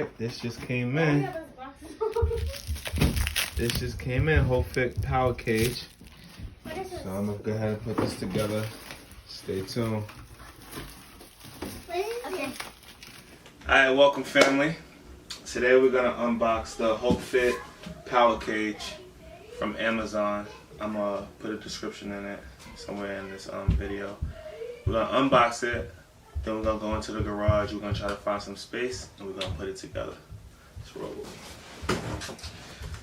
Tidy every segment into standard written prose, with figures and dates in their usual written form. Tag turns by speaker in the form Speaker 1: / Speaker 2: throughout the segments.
Speaker 1: Alright, this just came in. This just came in, HulkFit power cage. So I'm gonna go ahead and put this together. Stay tuned.
Speaker 2: Okay.
Speaker 1: Alright, welcome family. Today we're gonna unbox the HulkFit power cage from Amazon. I'm gonna put a description in it somewhere in this video. We're gonna unbox it, then we're gonna go into the garage. We're gonna try to find some space and we're gonna put it together. Let's roll with me.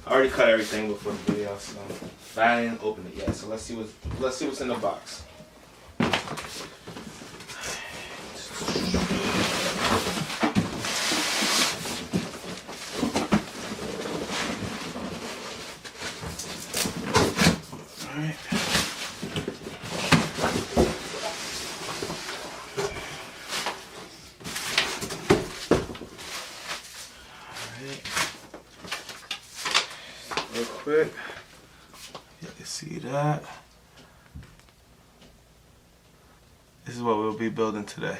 Speaker 1: I already cut everything before the video, so but I didn't open it yet. So let's see what's in the box. Alright. Real quick, you can see that. This is what we'll be building today.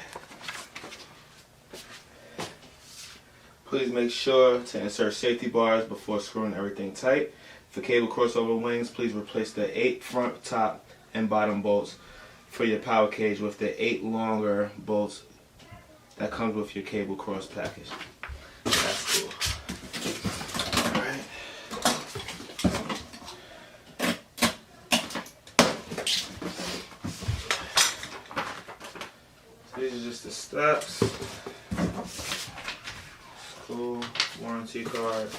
Speaker 1: Please make sure to insert safety bars before screwing everything tight. For cable crossover wings, please replace the 8 front, top, and bottom bolts for your power cage with the 8 longer bolts that comes with your cable cross package. That's cool. Alright. So these are just the steps. Cool. Warranty card.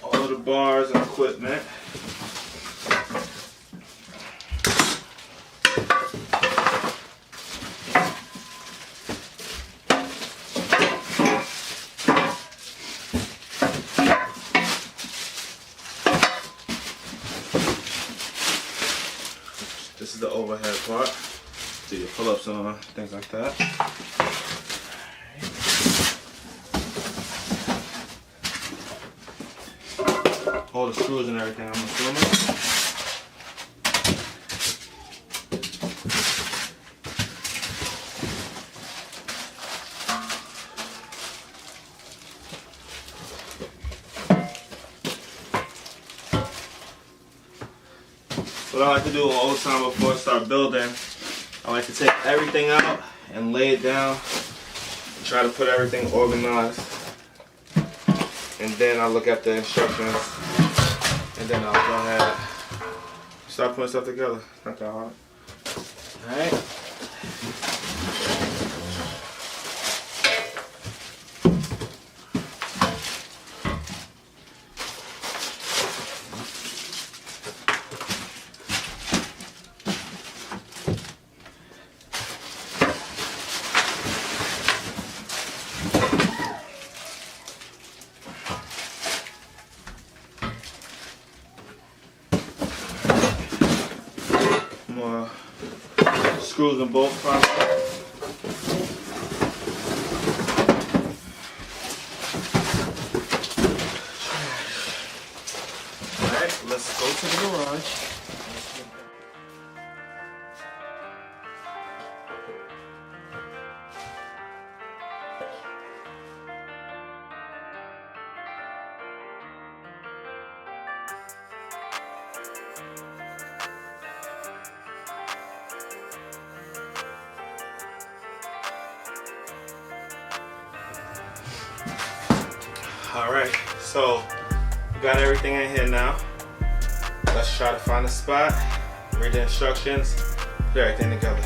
Speaker 1: All of the bars and equipment. This is the overhead part. Do your pull-ups on, things like that. All the screws and everything, I'm assuming. What I like to do all the time before I start building, I like to take everything out and lay it down and try to put everything organized. And then I look at the instructions and then I'll go ahead and start putting stuff together. It's not that hard. Alright. More screws and bolts probably. Alright, let's go to the garage. Alright, so we got everything in here now. Let's try to find a spot, read the instructions, put everything together.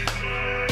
Speaker 1: Peace.